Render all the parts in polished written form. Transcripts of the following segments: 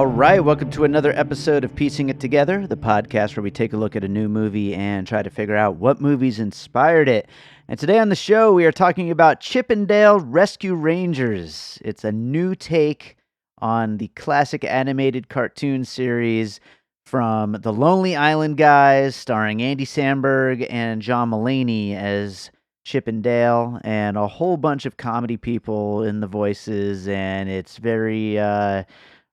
All right, welcome to another episode of Piecing It Together, the podcast where we take a look at a new movie and try to figure out what movies inspired it. And today on the show, we are talking about Chip 'n Dale Rescue Rangers. It's a new take on the classic animated cartoon series from the Lonely Island guys, starring Andy Samberg and John Mulaney as Chip 'n Dale, and a whole bunch of comedy people in the voices, and it's very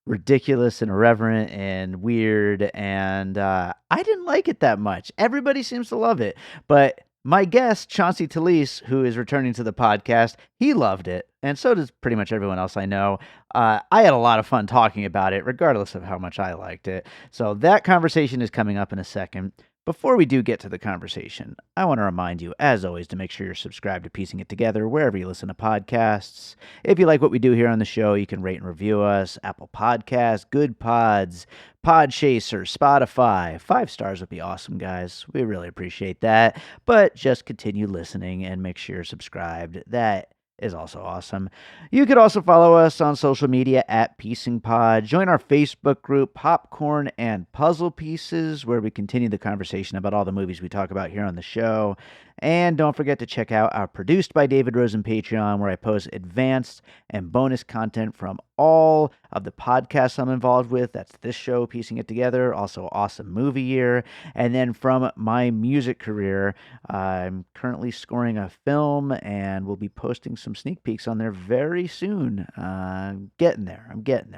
ridiculous and irreverent and weird, and I didn't like it that much. Everybody seems to love it, but my guest, Chauncey Telese, who is returning to the podcast, he loved it, and so does pretty much everyone else I know. I had a lot of fun talking about it, regardless of how much I liked it. So that conversation is coming up in a second. Before we do get to the conversation, I want to remind you, as always, to make sure you're subscribed to Piecing It Together wherever you listen to podcasts. If you like what we do here on the show, you can rate and review us. Apple Podcasts, Good Pods, Podchaser, Spotify. 5 stars would be awesome, guys. We really appreciate that. But just continue listening and make sure you're subscribed. That is also awesome. You could also follow us on social media at Piecing Pod. Join our Facebook group, Popcorn and Puzzle Pieces, where we continue the conversation about all the movies we talk about here on the show. And don't forget to check out our Produced by David Rosen Patreon, where I post advanced and bonus content from all of the podcasts I'm involved with. That's this show, Piecing It Together, also Awesome Movie Year. And then from my music career, I'm currently scoring a film, and we'll be posting some sneak peeks on there very soon. I'm getting there.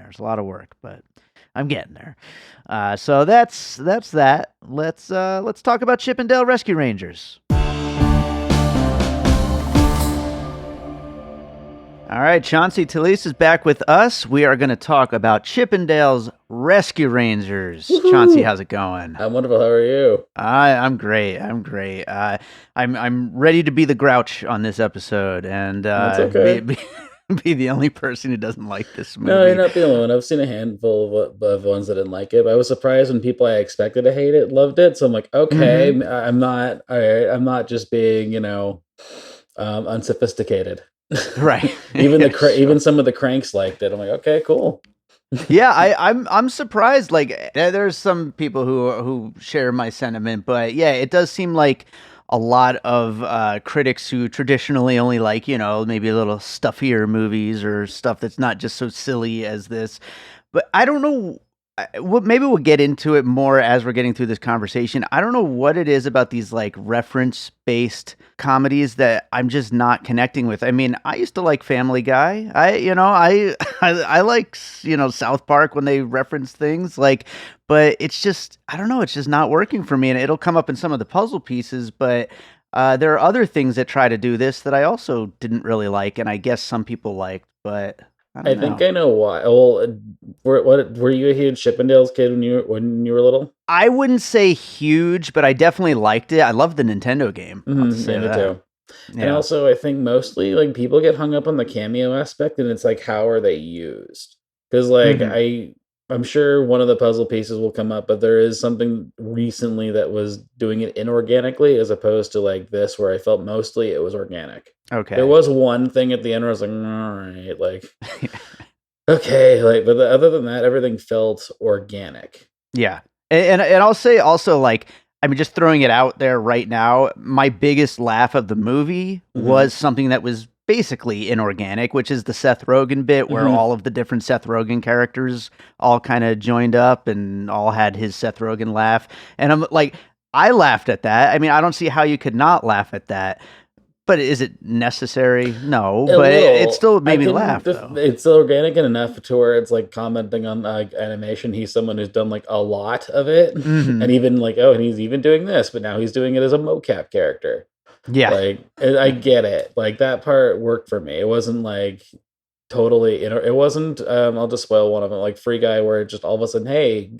It's a lot of work, but I'm getting there. So that's that. Let's talk about Chip 'n Dale Rescue Rangers. All right, Chauncey Telese is back with us. We are going to talk about Chip 'n Dale's Rescue Rangers. Woo-hoo! Chauncey, how's it going? I'm wonderful. How are you? I'm great. I'm ready to be the Grouch on this episode, and That's okay. be the only person who doesn't like this movie. No, you're not the only one. I've seen a handful of ones that didn't like it, but I was surprised when people I expected to hate it loved it. So I'm like, okay, I'm not all right. I'm not just being, unsophisticated. Right. Even some of the cranks liked it. I'm like, okay, cool. Yeah, I'm surprised. Like, there's some people who share my sentiment, but yeah, it does seem like a lot of critics who traditionally only like, maybe a little stuffier movies or stuff that's not just so silly as this. But I don't know. Maybe we'll get into it more as we're getting through this conversation. I don't know what it is about these like reference-based comedies that I'm just not connecting with. I mean, I used to like Family Guy. I like, South Park when they reference things but it's just, I don't know, it's just not working for me. And it'll come up in some of the puzzle pieces, but there are other things that try to do this that I also didn't really like, and I guess some people liked, but I think I know why. Well, were you a huge Chip 'n Dale's kid when you were little? I wouldn't say huge, but I definitely liked it. I loved the Nintendo game. Me too. Yeah. And also, I think mostly like people get hung up on the cameo aspect, and it's like, how are they used? Because I'm sure one of the puzzle pieces will come up, but there is something recently that was doing it inorganically as opposed to like this, where I felt mostly it was organic. Okay. There was one thing at the end where I was like, all right, okay, but other than that, everything felt organic. Yeah. And I'll say also, just throwing it out there right now, my biggest laugh of the movie was something that was basically inorganic, which is the Seth Rogen bit where all of the different Seth Rogen characters all kind of joined up and all had his Seth Rogen laugh. And I'm like, I laughed at that. I mean, I don't see how you could not laugh at that. But is it necessary? No, but it still made me laugh. It's organic enough to where it's like commenting on animation. He's someone who's done like a lot of it, and even and he's even doing this, but now he's doing it as a mocap character. Yeah, I get it. Like that part worked for me. It wasn't like totally. It wasn't. I'll just spoil one of them, like Free Guy, where it just all of a sudden, hey,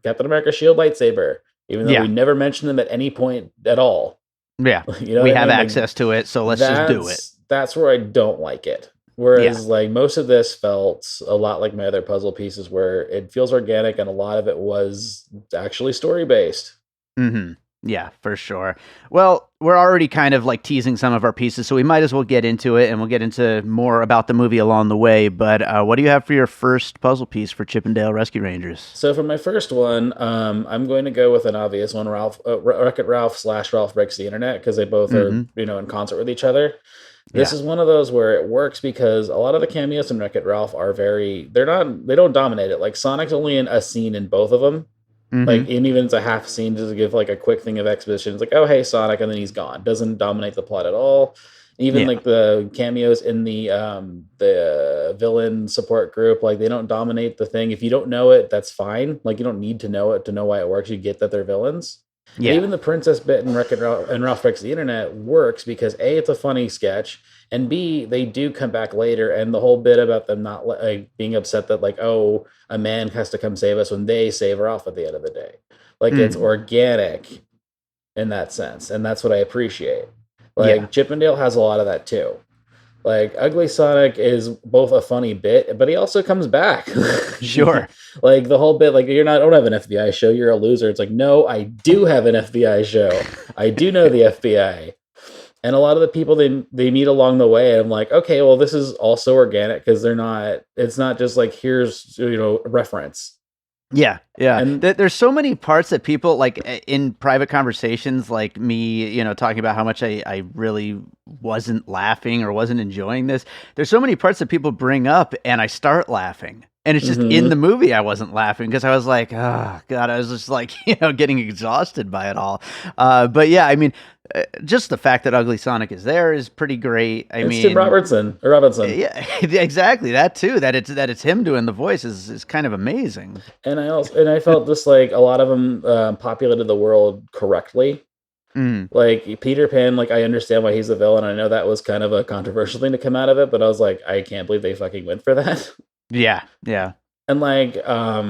Captain America shield lightsaber, even though we never mentioned them at any point at all. Yeah, we have access to it, so let's just do it. That's where I don't like it. Whereas, most of this felt a lot like my other puzzle pieces, where it feels organic, and a lot of it was actually story based. Mm-hmm. Yeah, for sure. Well, we're already kind of like teasing some of our pieces, so we might as well get into it, and we'll get into more about the movie along the way. But what do you have for your first puzzle piece for Chippendale Rescue Rangers? So for my first one, I'm going to go with an obvious one, Wreck-It Ralph / Ralph Breaks the Internet, because they both are, in concert with each other. This is one of those where it works because a lot of the cameos in Wreck-It Ralph are they don't dominate it. Like Sonic's only in a scene in both of them. Like, and even it's a half scene just to give like a quick thing of exposition. It's like, oh, hey, Sonic, and then he's gone. Doesn't dominate the plot at all. Even like the cameos in the villain support group, like they don't dominate the thing. If you don't know it, that's fine. Like you don't need to know it to know why it works. You get that they're villains. Yeah. And even the princess bit in Wreck-It Ralph and Ralph Breaks the Internet works because A, it's a funny sketch, and B, they do come back later, and the whole bit about them not like being upset that like, oh, a man has to come save us when they save Ralph at the end of the day. Like it's organic in that sense, and that's what I appreciate. Like Chippendale has a lot of that too. Like Ugly Sonic is both a funny bit, but he also comes back. Sure. Like the whole bit, like I don't have an FBI show, you're a loser. It's like, no, I do have an FBI show. I do know the FBI. And a lot of the people they meet along the way, I'm like, okay, well, this is also organic because it's not just like, here's, reference. Yeah. And there's so many parts that people like in private conversations, like me, talking about how much I really wasn't laughing or wasn't enjoying this. There's so many parts that people bring up and I start laughing. And it's just in the movie I wasn't laughing because I was like, oh, God, I was just like, getting exhausted by it all. But yeah, I mean, just the fact that Ugly Sonic is there is pretty great. I mean, Tim Robinson. Yeah, exactly. That too. That it's him doing the voice is kind of amazing. And I felt just like a lot of them populated the world correctly. Like Peter Pan, like I understand why he's a villain. I know that was kind of a controversial thing to come out of it, but I was like, I can't believe they fucking went for that. Yeah. And like, I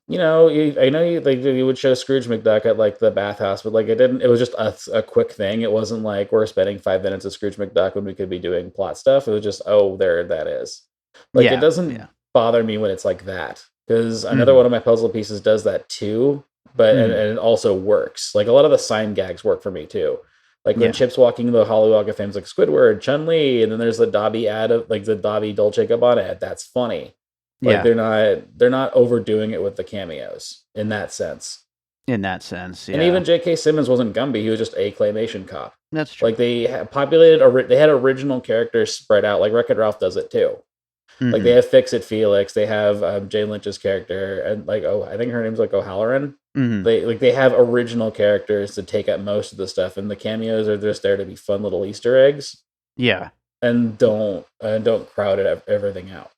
know you would show Scrooge McDuck at like the bathhouse, but like it was just a quick thing. It wasn't like we're spending 5 minutes of Scrooge McDuck when we could be doing plot stuff. It was just, oh, there that is. Like it doesn't bother me when it's like that because another one of my puzzle pieces does that too, but and it also works. Like a lot of the sign gags work for me too. Like when Chip's walking the Holly Walk of Fame's like Squidward, Chun-Li, and then there's the Dobby ad of like the Dobby Dolce Gabbana ad. That's funny. Like they're not overdoing it with the cameos in that sense. In that sense, yeah. And even J.K. Simmons wasn't Gumby; he was just a claymation cop. That's true. Like they they had original characters spread out. Like Wreck-It Ralph does it too. Like they have Fix-It Felix, they have Jane Lynch's character, and like I think her name's like O'Halloran. They have original characters to take up most of the stuff, and the cameos are just there to be fun little Easter eggs. Yeah, and don't crowd everything out.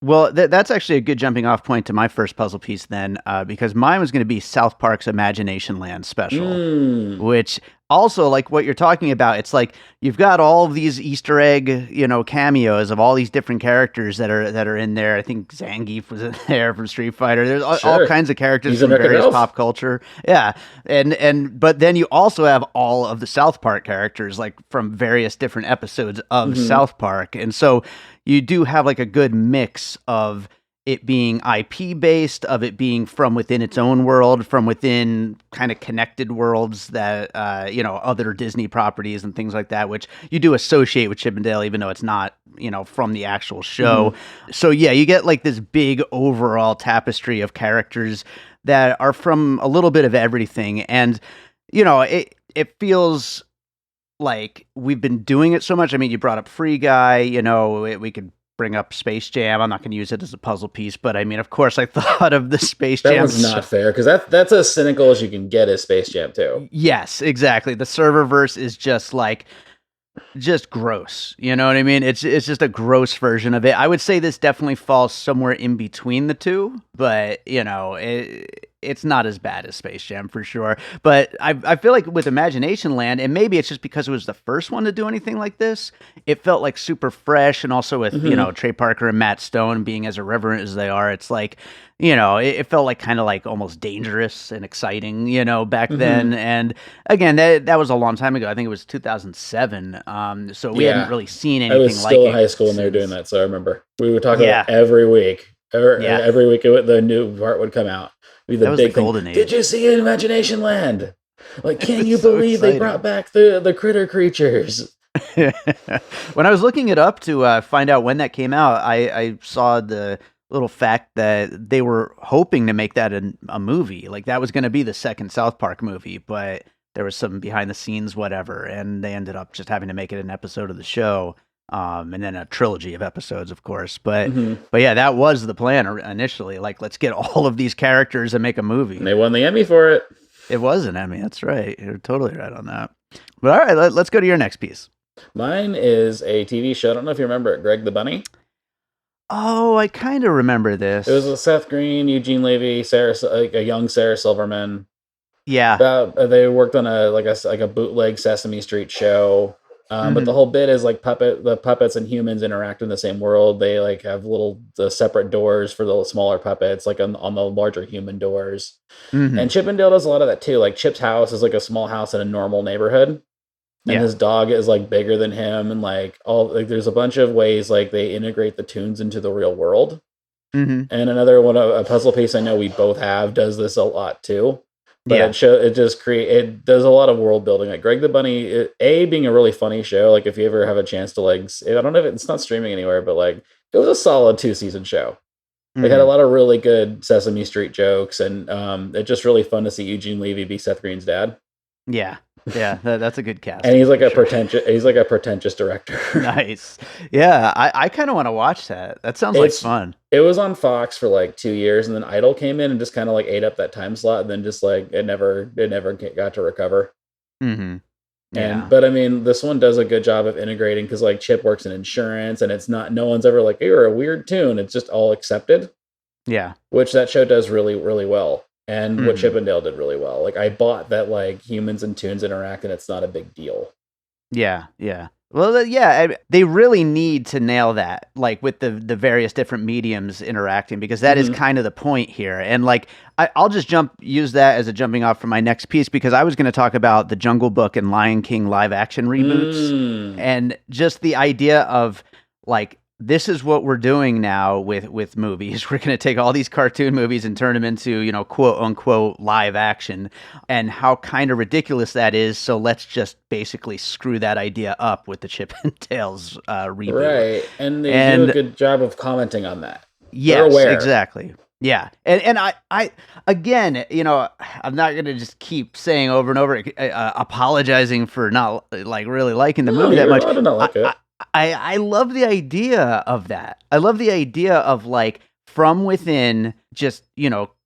Well, that's actually a good jumping off point to my first puzzle piece then, because mine was going to be South Park's Imagination Land special, which also, like what you're talking about, it's like you've got all of these Easter egg, cameos of all these different characters that are in there. I think Zangief was in there from Street Fighter. There's all kinds of characters from various pop culture. Yeah, but then you also have all of the South Park characters, like from various different episodes of South Park, and so you do have like a good mix of it being IP based, of it being from within its own world, from within kind of connected worlds that, other Disney properties and things like that, which you do associate with Chippendale, even though it's not, from the actual show. So yeah, you get like this big overall tapestry of characters that are from a little bit of everything. And, it feels like we've been doing it so much. I mean, you brought up Free Guy, we could bring up Space Jam. I'm not going to use it as a puzzle piece, but I mean, of course, I thought of the Space Jam. That was not fair, because that's as cynical as you can get as Space Jam too. Yes, exactly. The serververse is just gross. You know what I mean? It's just a gross version of it. I would say this definitely falls somewhere in between the two, but it's not as bad as Space Jam for sure. But I feel like with Imagination Land, and maybe it's just because it was the first one to do anything like this, it felt like super fresh, and also with Trey Parker and Matt Stone being as irreverent as they are, it's like it felt like kind of like almost dangerous and exciting, back then. And again, that was a long time ago. I think it was 2007. So we hadn't really seen anything like it. I was still in high school when they were doing that, so I remember we would talk about it every week. Every week the new part would come out. Be the that was big the golden thing. age. Did you see Imagination Land? Like, can you so believe they exciting. brought back the critter creatures? When I was looking it up to find out when that came out, I saw the little fact that they were hoping to make that a movie. Like that was going to be the second South Park movie, but there was some behind the scenes whatever, and they ended up just having to make it an episode of the show, and then a trilogy of episodes, of course. But yeah, that was the plan initially. Like, let's get all of these characters and make a movie. And they won the Emmy for it. It was an Emmy. That's right. You're totally right on that. But all right, let's go to your next piece. Mine is a TV show. I don't know if you remember it, Greg the Bunny. Oh, I kind of remember this. It was with Seth Green, Eugene Levy, a young Sarah Silverman. Yeah. They worked on a bootleg Sesame Street show. But the whole bit is like the puppets and humans interact in the same world. They like have the separate doors for the smaller puppets, like on the larger human doors. And Chip and Dale does a lot of that too. Like Chip's house is like a small house in a normal neighborhood. And his dog is like bigger than him, and there's a bunch of ways like they integrate the tunes into the real world. And another one, a puzzle piece I know we both have, does this a lot too. But it does a lot of world building. Like Greg the Bunny, being a really funny show. Like if you ever have a chance to I don't know if it's not streaming anywhere, but like it was a solid 2-season show. They had a lot of really good Sesame Street jokes, and it's just really fun to see Eugene Levy be Seth Green's dad. Yeah, that's a good cast. And he's like a pretentious director. Nice. Yeah, I kind of want to watch that. That sounds like fun. It was on Fox for like 2 years, and then Idol came in and just kind of like ate up that time slot, and then just like it never got to recover. Yeah. But I mean, this one does a good job of integrating, because like Chip works in insurance, and it's not, no one's ever like, hey, you're a weird tune. It's just all accepted. Yeah. Which that show does really, really well. And what Chip and Dale did really well. Like I bought that like humans and tunes interact, and it's not a big deal. Yeah. Well, yeah, they really need to nail that, like with the various different mediums interacting, because that is kind of the point here. And like, I'll just use that as a jumping off for my next piece, because I was going to talk about the Jungle Book and Lion King live action reboots, and just the idea of like, this is what we're doing now with movies. We're going to take all these cartoon movies and turn them into, quote unquote live action, and how kind of ridiculous that is. So let's just basically screw that idea up with the Chip and Dale's reboot. Right. And they do a good job of commenting on that. Yes, exactly. Yeah. And I again, I'm not going to just keep saying over and over, apologizing for not like really liking the movie that much. I don't like it. I love the idea of that. I love the idea of like from within, just,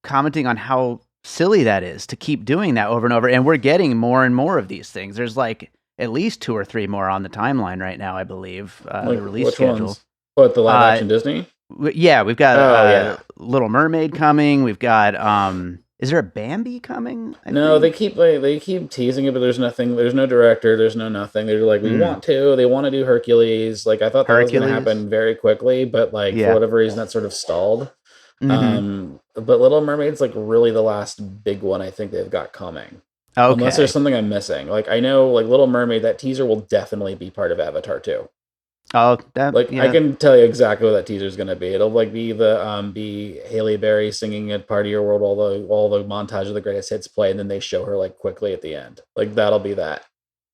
commenting on how silly that is to keep doing that over and over. And we're getting more and more of these things. There's like at least 2 or 3 more on the timeline right now, I believe. The release schedule. Ones? What, the live action Disney? Yeah, we've got Little Mermaid coming. We've got is there a Bambi coming? No, they keep teasing it, but there's nothing. There's no director. There's no nothing. They're like, we want to. They want to do Hercules. Like I thought that was going to happen very quickly, but like for whatever reason, that sort of stalled. But Little Mermaid's like really the last big one I think they've got coming. Okay. Unless there's something I'm missing. Like I know, like Little Mermaid, that teaser will definitely be part of Avatar 2. Oh, I can tell you exactly what that teaser is going to be. It'll like be be Halle Berry singing at Part of Your World, all the montage of the greatest hits play, and then they show her like quickly at the end. Like that'll be that,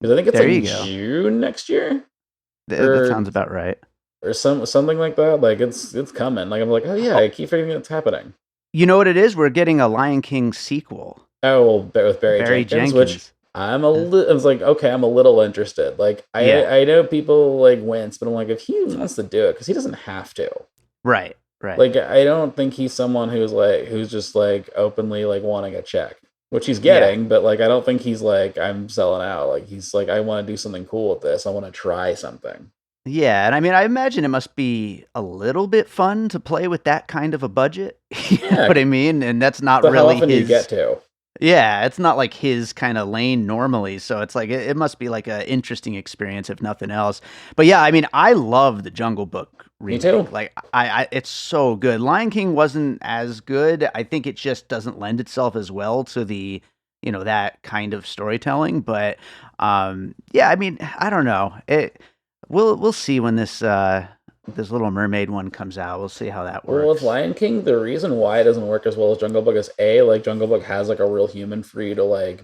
because I think it's June next year. That sounds about right. Or something like that. Like it's coming. Like I'm like, oh yeah, I keep forgetting it's happening. You know what it is? We're getting a Lion King sequel. Oh, with Barry Jenkins. Which I was like, okay, I'm a little interested. Like, I know people like wince, but I'm like, if he wants to do it, because he doesn't have to. Right. Like, I don't think he's someone who's just like openly like wanting a check, which he's getting, but like, I don't think he's like, I'm selling out. Like, he's like, I want to do something cool with this. I want to try something. Yeah, and I mean, I imagine it must be a little bit fun to play with that kind of a budget. You know what I mean? And that's not really how often do you get to? Yeah, it's not like his kind of lane normally, so it's like it must be like an interesting experience if nothing else. But yeah, I mean, I love the Jungle Book remake. Me too. Like, I it's so good. Lion King wasn't as good. I think it just doesn't lend itself as well to the that kind of storytelling. But yeah, I mean, I don't know. We'll see when this this Little Mermaid one comes out. We'll see how that Well, with works. Lion King, the reason why it doesn't work as well as Jungle Book is like Jungle Book has like a real human for you to like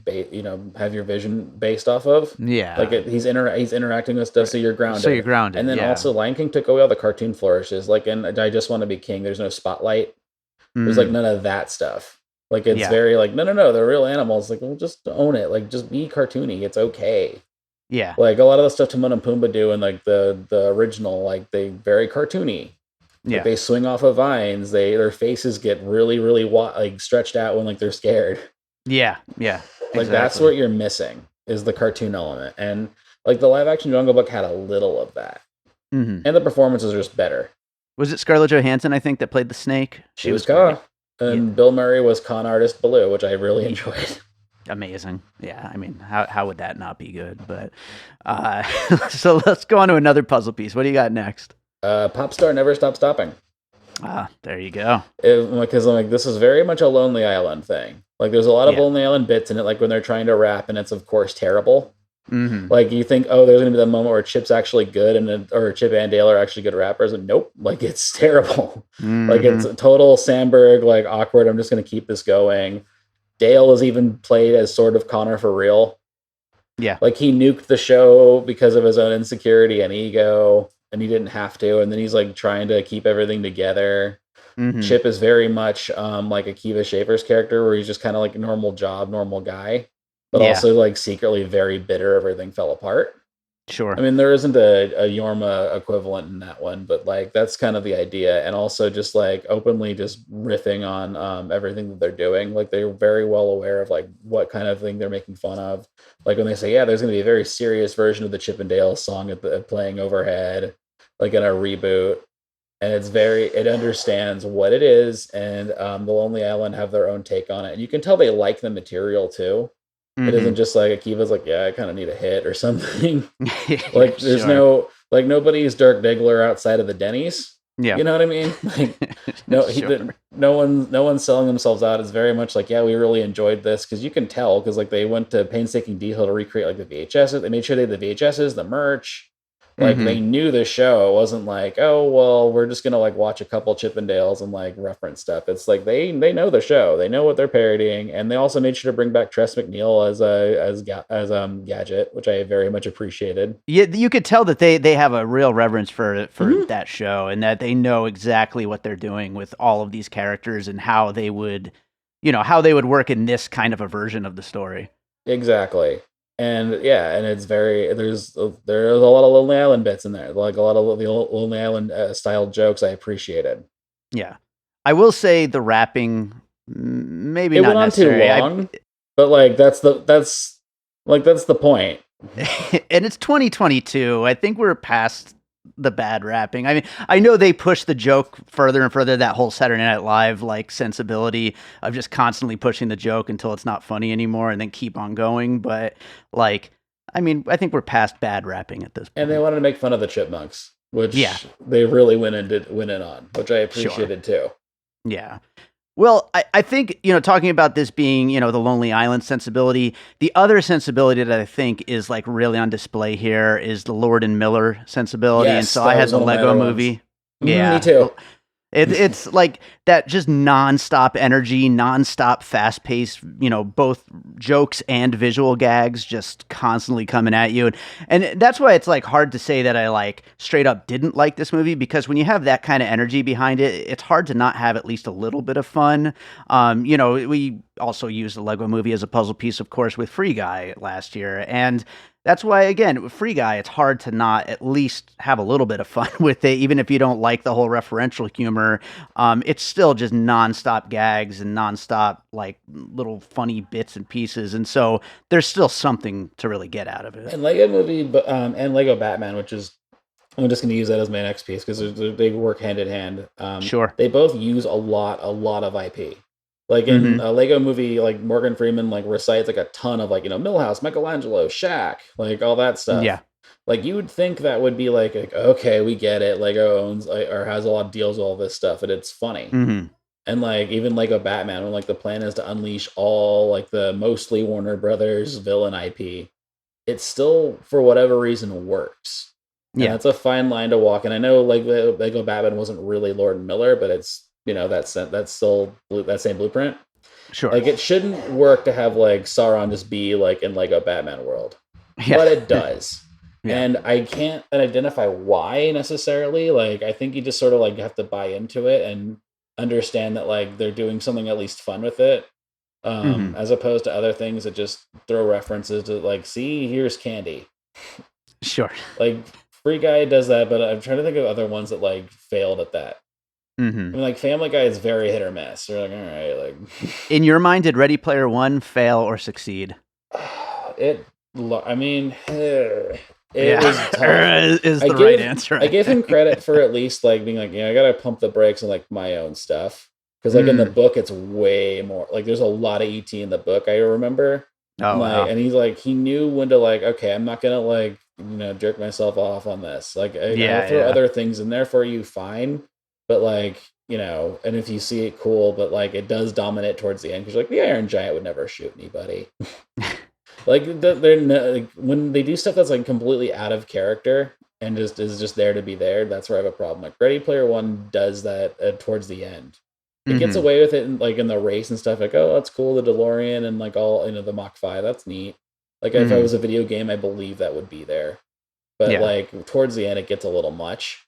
have your vision based off of. Like Yeah. he's interacting with stuff, so you're grounded. So you're grounded. And then yeah. also Lion King took away all the cartoon flourishes. Like in I Just Want to Be King, there's no spotlight. There's like none of that stuff. Like it's very like no, they're real animals. Like, well, just own it. Like just be cartoony. It's okay. Yeah. Like a lot of the stuff Timon and Pumbaa do in like the original, like they very cartoony. Like they swing off of vines. Their faces get really, really like stretched out when like they're scared. Yeah. Yeah. Like that's what you're missing is the cartoon element, and like the live action Jungle Book had a little of that, and the performances are just better. Was it Scarlett Johansson? I think that played the snake. She was Kaa, and Bill Murray was con artist Baloo, which I really enjoyed. Amazing. Yeah, I mean, how would that not be good? But so let's go on to another puzzle piece. What do you got next? Pop Star Never Stop Stopping. There you go. Because like this is very much a Lonely Island thing. Like there's a lot of Lonely Island bits in it, like when they're trying to rap, and it's of course terrible. Like you think, oh, there's gonna be that moment where Chip's actually good, or Chip and Dale are actually good rappers, and nope, like it's terrible. Like it's a total Samberg, like awkward. I'm just gonna keep this going. Dale is even played as sort of Connor for real. Yeah. Like he nuked the show because of his own insecurity and ego, and he didn't have to. And then he's like trying to keep everything together. Chip is very much like Akiva Schaffer's character, where he's just kind of like a normal job, normal guy, but also like secretly very bitter everything fell apart. Sure. I mean, there isn't a Yorma equivalent in that one, but like that's kind of the idea. And also just like openly just riffing on everything that they're doing. Like they're very well aware of like what kind of thing they're making fun of. Like when they say, yeah, there's going to be a very serious version of the Chip and Dale song playing overhead, like in a reboot. And it understands what it is. And the Lonely Island have their own take on it. And you can tell they like the material too. It isn't just like Akiva's like, yeah, I kind of need a hit or something. Like there's nobody's Dirk Diggler outside of the Denny's. Yeah. You know what I mean? Like no one's selling themselves out. It's very much like, yeah, we really enjoyed this, because you can tell, because like they went to painstaking detail to recreate like the VHSs. They made sure they had the VHSs, the merch. Like they knew the show. It wasn't like, oh well, we're just gonna like watch a couple Chippendales and like reference stuff. It's like they know the show. They know what they're parodying, and they also made sure to bring back Tress MacNeille as Gadget, which I very much appreciated. Yeah, you could tell that they have a real reverence for that show, and that they know exactly what they're doing with all of these characters and how they would work in this kind of a version of the story. Exactly. And and it's there's a lot of Lonely Island bits in there, like a lot of the Lonely Island style jokes I appreciated. Yeah, I will say the rapping maybe it not went on necessary. too long, but like that's the point. And it's 2022. I think we're past the bad rapping. I mean, I know they push the joke further and further, that whole Saturday Night Live like sensibility of just constantly pushing the joke until it's not funny anymore and then keep on going. But like, I mean, I think we're past bad rapping at this point. And they wanted to make fun of the Chipmunks, which they really went in on, which I appreciated too. Yeah. Well, I think, talking about this being, the Lonely Island sensibility, the other sensibility that I think is like really on display here is the Lord and Miller sensibility. Yes, and so I had the Lego movie. Yeah. Me too. It's like that just nonstop energy, nonstop fast pace, both jokes and visual gags just constantly coming at you. And that's why it's like hard to say that I like straight up didn't like this movie, because when you have that kind of energy behind it, it's hard to not have at least a little bit of fun. We also used the Lego movie as a puzzle piece, of course, with Free Guy last year. And that's why, again, with Free Guy, it's hard to not at least have a little bit of fun with it, even if you don't like the whole referential humor. It's still just nonstop gags and nonstop like little funny bits and pieces, and so there's still something to really get out of it. And Lego movie, and Lego Batman, which is, I'm just going to use that as my next piece because they work hand in hand. Sure, they both use a lot of IP. Like in a Lego movie, like Morgan Freeman like recites like a ton of like, Milhouse, Michelangelo, Shaq, like all that stuff. Yeah. Like you would think that would be like okay, we get it. Lego owns or has a lot of deals with all this stuff, and it's funny. And like even Lego Batman, when like the plan is to unleash all like the mostly Warner Brothers villain IP, it still for whatever reason works. And that's a fine line to walk. And I know like Lego Batman wasn't really Lord Miller, but it's, that's still that same blueprint. Sure. Like it shouldn't work to have like Sauron just be like in Lego Batman world, but it does. And I can't identify why necessarily. Like I think you just sort of like have to buy into it and understand that like they're doing something at least fun with it, as opposed to other things that just throw references to like, see, here's candy. Sure. Like Free Guy does that, but I'm trying to think of other ones that like failed at that. I mean, like Family Guy is very hit or miss. You're like, all right, like. In your mind, did Ready Player One fail or succeed? It was tough. Is the right answer. I give him credit for at least like being like, I gotta pump the brakes on like my own stuff, because like in the book it's way more like there's a lot of ET in the book. I remember. Wow. And he's like, he knew when to like, okay, I'm not gonna like jerk myself off on this. Like I'll throw other things in there for you, fine. But like, and if you see it, cool, but like it does dominate towards the end because like the Iron Giant would never shoot anybody. Like when they do stuff that's like completely out of character and just is just there to be there, that's where I have a problem. Like Ready Player One does that towards the end. It gets away with it in the race and stuff. Like, oh, that's cool, the DeLorean and like all the Mach 5, that's neat. Like if I was a video game, I believe that would be there. But like towards the end, it gets a little much.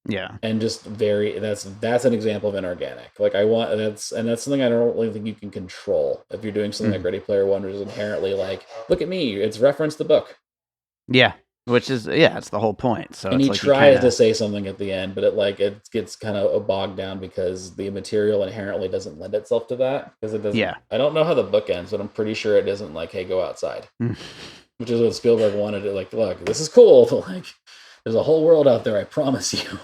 Yeah. And just that's an example of inorganic. Like that's something I don't really think you can control if you're doing something like Ready Player One, which is inherently like, look at me, it's reference the book. Yeah. Which is it's the whole point. So and he tries to say something at the end, but it gets kind of bogged down because the material inherently doesn't lend itself to that. Because it doesn't. Yeah. I don't know how the book ends, but I'm pretty sure it isn't like, hey, go outside. Which is what Spielberg wanted to like. Look, this is cool, but like, there's a whole world out there. I promise you.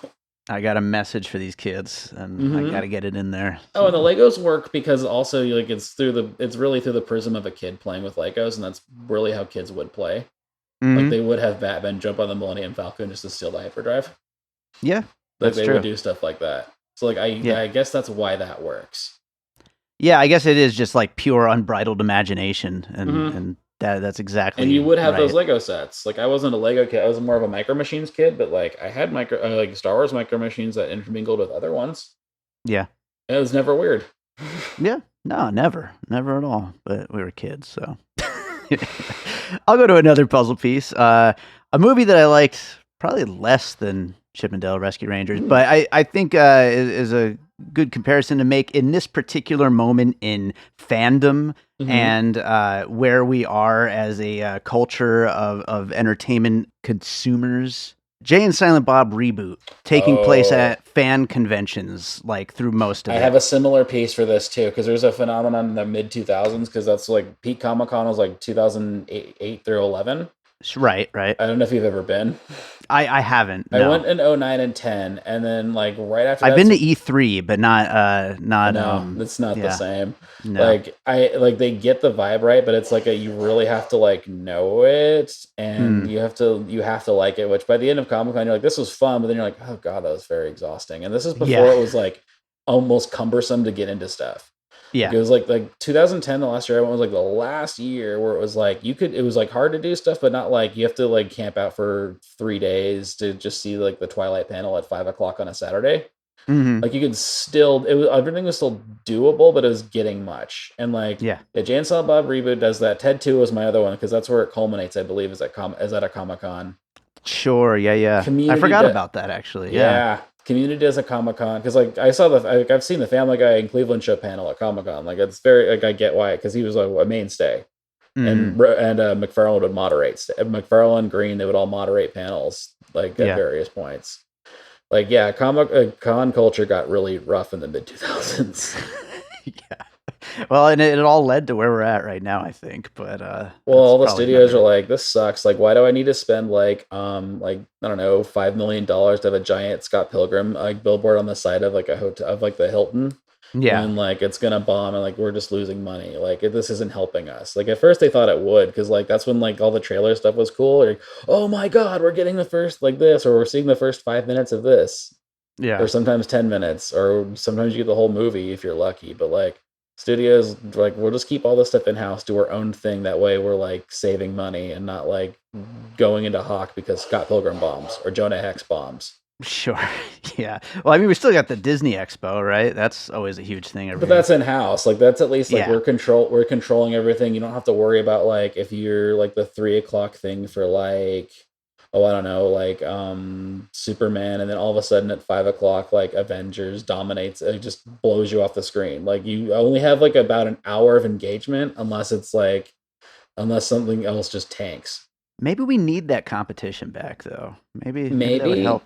I got a message for these kids, and I got to get it in there. Oh, and the Legos work because also like it's really through the prism of a kid playing with Legos, and that's really how kids would play. Like they would have Batman jump on the Millennium Falcon just to steal the hyperdrive. Yeah, like they would do stuff like that. So like I guess that's why that works. Yeah, I guess it is just like pure unbridled imagination, and that's exactly. And you would have those Lego sets. Like I wasn't a Lego kid; I was more of a Micro Machines kid. But like I had like Star Wars Micro Machines that intermingled with other ones. Yeah, and it was never weird. Yeah, no, never at all. But we were kids, so. I'll go to another puzzle piece. A movie that I liked probably less than Chip and Dale Rescue Rangers, but I think is a good comparison to make in this particular moment in fandom and where we are as a culture of entertainment consumers. Jay and Silent Bob Reboot, taking place at fan conventions, like through most of it. I have a similar piece for this too, because there's a phenomenon in the mid 2000s, because that's like peak Comic-Con was like 2008 through 11. Right. I don't know if you've ever been. I haven't. No. I went in 09 and 10, and then like right after I've been to E3, but not. No, it's not the same. No. Like they get the vibe right, but it's like you really have to like know it, and you have to like it. Which by the end of Comic-Con, you're like, this was fun, but then you're like, oh god, that was very exhausting. And this is before it was like almost cumbersome to get into stuff. Yeah, it was like 2010, the last year I went was like the last year where it was like it was like hard to do stuff, but not like you have to like camp out for 3 days to just see like the Twilight panel at 5:00 on a Saturday. Like you could still, everything was still doable, but it was getting much. And like Jay and Silent Bob Reboot does that. Ted 2 was my other one because that's where it culminates, I believe, is at a Comic-Con. Sure, yeah. I forgot about that actually. Yeah. Community does a Comic-Con because like I've seen the Family Guy in Cleveland show panel at Comic-Con. Like it's very like I get why, because he was like a mainstay, and McFarlane would moderate. McFarlane, Green, they would all moderate panels like at various points. Like Comic-Con culture got really rough in the mid 2000s. Well, and it all led to where we're at right now, I think. But all the studios are like, this sucks. Like, why do I need to spend like I don't know, $5 million to have a giant Scott Pilgrim like billboard on the side of like a hotel of like the Hilton? Yeah, and like it's gonna bomb, and like we're just losing money. Like this isn't helping us. Like at first they thought it would, because like that's when like all the trailer stuff was cool. Like, oh my god, we're getting the first like this, or we're seeing the first 5 minutes of this. Yeah, or sometimes 10 minutes, or sometimes you get the whole movie if you're lucky. But like, Studios like, we'll just keep all this stuff in house, do our own thing. That way, we're like saving money and not like going into Hawk because Scott Pilgrim bombs or Jonah Hex bombs. Sure. Yeah. Well, I mean, we still got the Disney Expo, right? That's always a huge thing. But that's in house. Like that's at least like Yeah. we're controlling everything. You don't have to worry about like if you're like the 3:00 thing for like, oh, I don't know, like Superman, and then all of a sudden at 5:00 like Avengers dominates, it just blows you off the screen. Like you only have like about an hour of engagement unless something else just tanks. Maybe we need that competition back, though. Maybe that would help.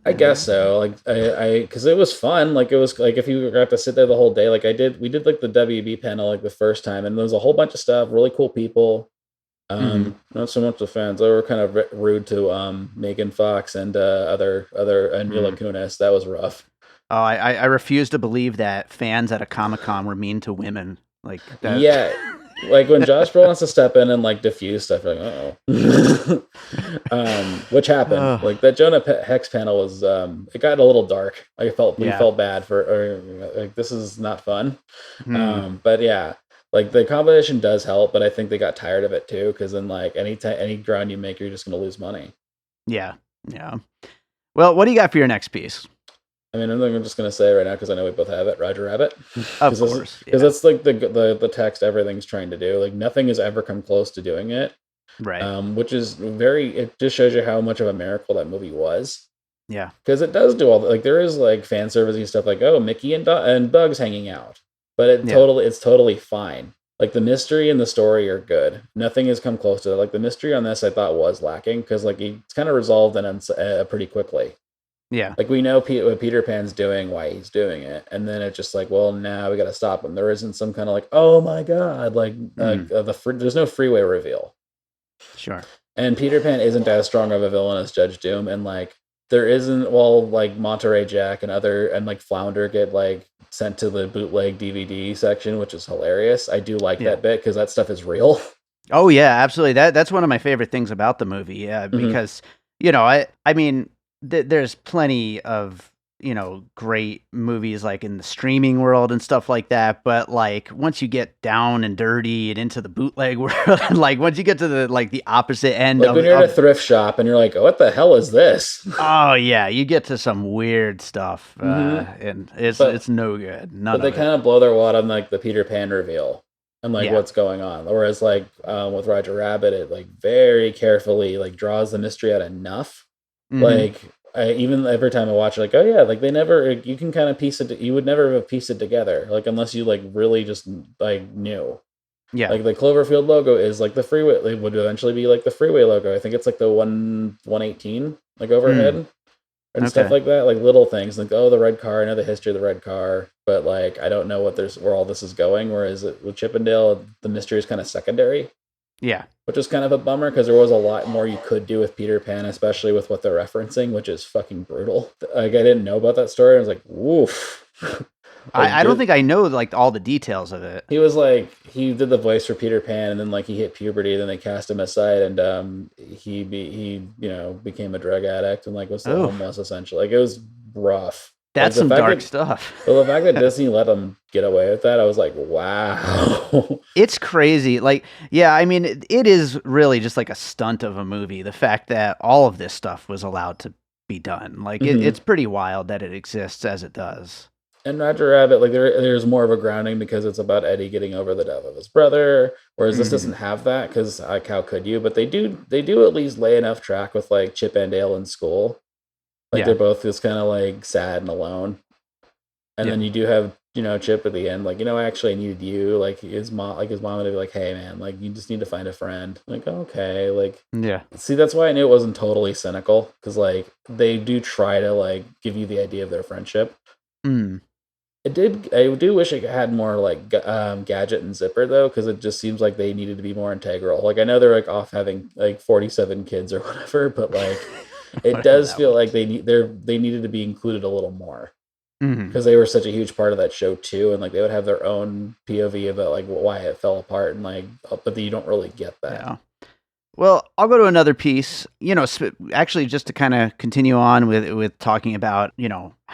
I guess so. Like I because it was fun. Like it was like if you got to sit there the whole day, like we did like the WB panel like the first time, and there was a whole bunch of stuff, really cool people. Not so much the fans. They were kind of rude to Megan Fox and other and Mila Kunis. That was rough. Oh, I refuse to believe that fans at a Comic-Con were mean to women like that. Yeah. Like when Josh Brolin wants to step in and like diffuse stuff, you're like, which happened. Like that Jonah Hex panel was, it got a little dark. We felt bad like this is not fun. But yeah, like the competition does help, but I think they got tired of it too, because then like any ground you make, you're just going to lose money. Yeah. Well, what do you got for your next piece? I mean, I'm just going to say right now, because I know we both have it, Roger Rabbit. Of course. Because that's like the text everything's trying to do. Like nothing has ever come close to doing it. Right. Which is it just shows you how much of a miracle that movie was. Yeah. Because it does do all like there is like fan servicey stuff like, oh, Mickey and Bugs hanging out. But it's totally fine. Like the mystery and the story are good. Nothing has come close to that. Like the mystery on this I thought was lacking, because like it's kind of resolved and pretty quickly. Yeah. Like we know what Peter Pan's doing, why he's doing it. And then it's just like, well, now we got to stop him. There isn't some kind of like, oh my God, like there's no freeway reveal. Sure. And Peter Pan isn't as strong of a villain as Judge Doom. And like there isn't, well, like Monterey Jack and like Flounder get like sent to the bootleg DVD section, which is hilarious. I do like that bit because that stuff is real. Oh yeah, absolutely. That's one of my favorite things about the movie. Yeah, because I mean, there's plenty of great movies like in the streaming world and stuff like that, but like once you get down and dirty and into the bootleg world, and like once you get to the opposite end, like when you're at a thrift shop and you're like, oh, what the hell is this? Oh yeah, you get to some weird stuff, and it's no good. But they kind of blow their wad on like the Peter Pan reveal and like what's going on. Whereas like with Roger Rabbit, it like very carefully like draws the mystery out enough. Like even every time I watch it, like, oh yeah, like you can kind of piece it. You would never have pieced it together, like unless you like really just like knew. Yeah, like the Cloverfield logo is like the freeway. It would eventually be like the freeway logo. I think it's like the 118 like overhead and stuff like that. Like little things like, oh, the red car. I know the history of the red car, but like I don't know where all this is going. Whereas with Chippendale, the mystery is kind of secondary. Yeah. Which is kind of a bummer, because there was a lot more you could do with Peter Pan, especially with what they're referencing, which is fucking brutal. Like, I didn't know about that story. I was like, woof. I don't think I know like all the details of it. He was like, he did the voice for Peter Pan, and then like he hit puberty, and then they cast him aside, and he became a drug addict and like was homeless essentially. Like it was rough. That's some dark stuff. Well, the fact that Disney let them get away with that, I was like, wow. It's crazy. Like, yeah, I mean, it is really just like a stunt of a movie. The fact that all of this stuff was allowed to be done. Like, it's pretty wild that it exists as it does. And Roger Rabbit, like, there's more of a grounding because it's about Eddie getting over the death of his brother, whereas this doesn't have that, because like, how could you? But they do at least lay enough track with, like, Chip and Dale in school. Like they're both just kind of like sad and alone, and then you do have Chip at the end, like actually I needed you. Like his mom would be like, hey man, like you just need to find a friend. Like okay, like See, that's why I knew it wasn't totally cynical, because like they do try to like give you the idea of their friendship. I do wish it had more like Gadget and Zipper though, because it just seems like they needed to be more integral. Like I know they're like off having like 47 kids or whatever, but like. It does feel like they needed to be included a little more, because they were such a huge part of that show too, and like they would have their own POV about like why it fell apart, and like but you don't really get that. Yeah. Well, I'll go to another piece. Actually, just to kind of continue on with talking about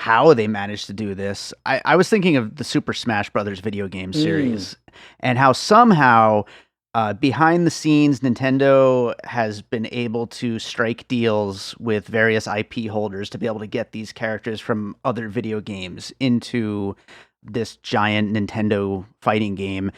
how they managed to do this. I was thinking of the Super Smash Brothers video game series and how somehow behind the scenes, Nintendo has been able to strike deals with various IP holders to be able to get these characters from other video games into this giant Nintendo fighting game.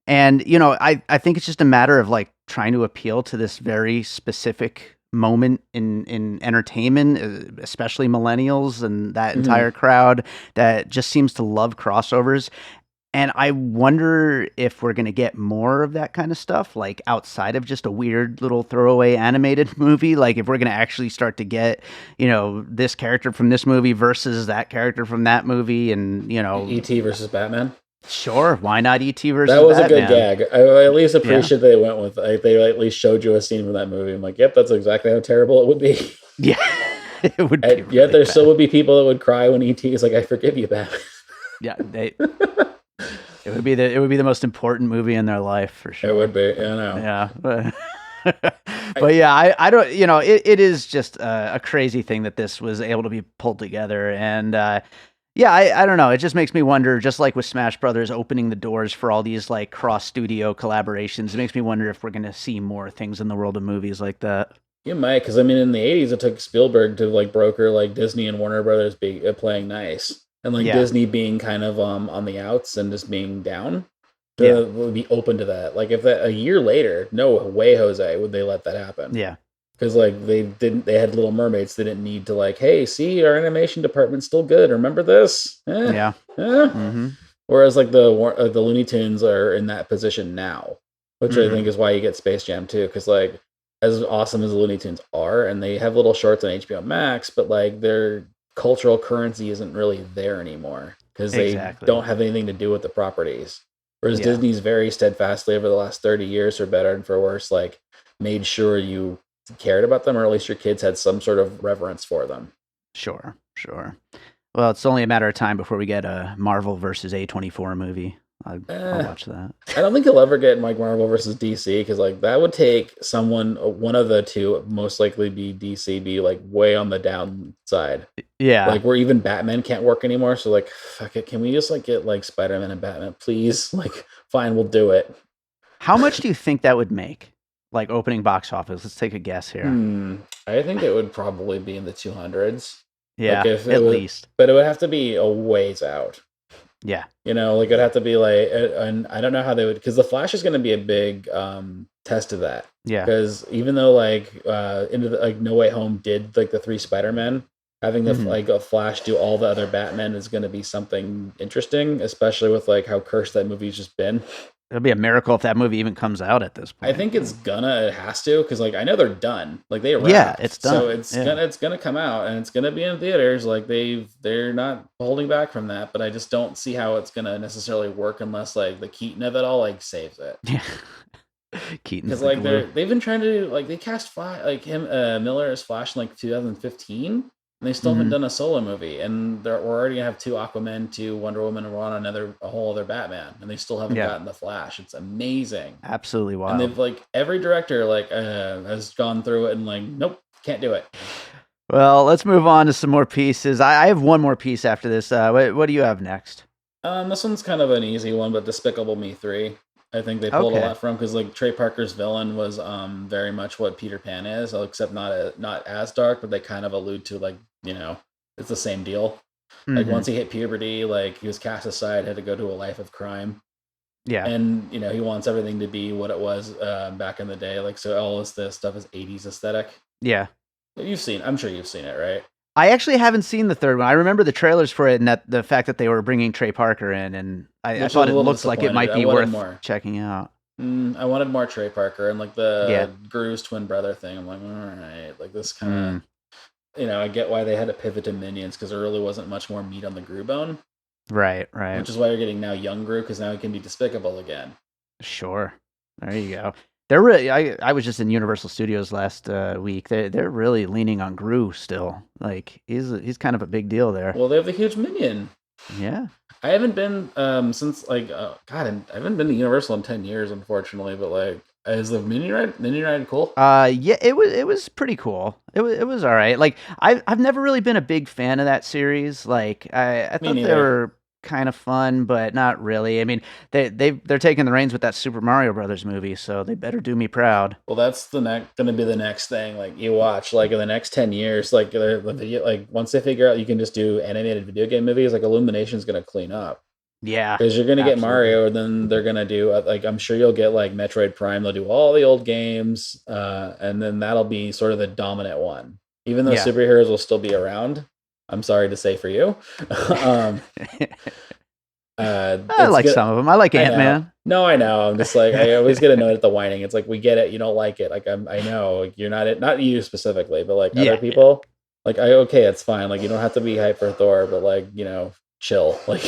And, you know, I think it's just a matter of like trying to appeal to this very specific moment in entertainment, especially millennials and that entire crowd that just seems to love crossovers. And I wonder if we're going to get more of that kind of stuff, like outside of just a weird little throwaway animated movie. Like if we're going to actually start to get, you know, this character from this movie versus that character from that movie, and, you know, E.T. versus Batman. Sure, why not E.T. versus That was Batman? a good gag. I at least appreciate they went with, like, they at least showed you a scene from that movie. I'm like, yep, that's exactly how terrible it would be. Yeah, it would be. And yet there still would be people that would cry when E.T. is like, I forgive you, Batman. Yeah, it would be the most important movie in their life for sure. It would be, I know. Yeah, but yeah, I don't, you know, it is just a crazy thing that this was able to be pulled together, and yeah, I don't know. It just makes me wonder, just like with Smash Brothers opening the doors for all these like cross studio collaborations, it makes me wonder if we're going to see more things in the world of movies like that. You might, because I mean, in the 80s, it took Spielberg to like broker like Disney and Warner Brothers playing nice. And like Disney being kind of on the outs and just being down would be open to that. Like if that a year later, no way, Jose, would they let that happen? Yeah. Because like they had Little Mermaids, they didn't need to like, hey, see, our animation department's still good. Remember this? Yeah. Whereas like the Looney Tunes are in that position now, which I think is why you get Space Jam too. Because like as awesome as the Looney Tunes are, and they have little shorts on HBO Max, but like their cultural currency isn't really there anymore because they don't have anything to do with the properties. Whereas Disney's very steadfastly over the last 30 years, for better and for worse, like made sure you cared about them, or at least your kids had some sort of reverence for them. Sure. Well, it's only a matter of time before we get a Marvel versus A24 movie. I'll watch that. I don't think you'll ever get like Marvel versus DC, because like that would take one of the two, most likely be DC, be like way on the downside. Yeah. Like where even Batman can't work anymore. So like, fuck it. Can we just like get like Spider-Man and Batman, please? Like, fine, we'll do it. How much do you think that would make? Like opening box office? Let's take a guess here. I think it would probably be in the 200s. Yeah, like at least. But it would have to be a ways out. Yeah. You know, like it'd have to be like, and I don't know how they would, because The Flash is going to be a big test of that. Yeah. Because even though like No Way Home did like the 3 Spider-Men, having like a Flash do all the other Batman is going to be something interesting, especially with like how cursed that movie's just been. It'll be a miracle if that movie even comes out at this point. I think it has to, because like I know they're done. Like they wrapped. Yeah, it's done. So it's gonna come out and it's gonna be in theaters. Like they're not holding back from that. But I just don't see how it's gonna necessarily work unless like the Keaton of it all like saves it. Yeah, Keaton. Because like they've been trying to do, like they cast Flash, like him Miller as Flash in like 2015. And they still haven't done a solo movie, and we're already gonna have 2 Aquaman, 2 Wonder Woman, and we're on a whole other Batman, and they still haven't gotten the Flash. It's amazing, absolutely wild. And they've like every director like has gone through it and like, nope, can't do it. Well, let's move on to some more pieces. I have one more piece after this. What do you have next? This one's kind of an easy one, but Despicable Me 3. I think they pulled a lot from, because like Trey Parker's villain was very much what Peter Pan is, except not as dark, but they kind of allude to like, you know, it's the same deal. Like once he hit puberty, like he was cast aside, had to go to a life of crime. Yeah. And, you know, he wants everything to be what it was back in the day. Like, so all this stuff is 80s aesthetic. Yeah. I'm sure you've seen it, right? I actually haven't seen the third one. I remember the trailers for it, and that the fact that they were bringing Trey Parker in, and I thought it looked like it might be worth checking out. I wanted more Trey Parker, and like the Gru's twin brother thing. I'm like, all right, like this kind of, you know, I get why they had to pivot to Minions, because there really wasn't much more meat on the Gru bone. Right. Which is why you're getting now young Gru, because now he can be despicable again. Sure. There you go. They're really. I was just in Universal Studios last week. They're really leaning on Gru still. Like he's kind of a big deal there. Well, they have the huge Minion. Yeah. I haven't been since like I haven't been to Universal in 10 years, unfortunately. But like Is the mini ride cool? Yeah, it was pretty cool. It was all right. Like I've never really been a big fan of that series. Like I Me thought they neither. were kind of fun, but not really. I mean, they're taking the reins with that Super Mario Brothers movie, so they better do me proud. Well, that's gonna be the next thing. Like you watch, like in the next 10 years, like the video, like once they figure out you can just do animated video game movies, like Illumination's gonna clean up. Yeah, Because you're gonna get absolutely. Mario, and then they're gonna do like I'm sure you'll get like Metroid Prime. They'll do all the old games, and then that'll be sort of the dominant one. Even though Yeah. superheroes will still be around, I'm sorry to say for you. um, I it's like good. some of them. I like I know. Ant-Man. No, I know. I'm just like I always get annoyed at the whining. It's like we get it. You don't like it. Like I know like, you're not you specifically, but like other Yeah. people. Like okay, it's fine. Like you don't have to be hype for Thor, but like chill. Like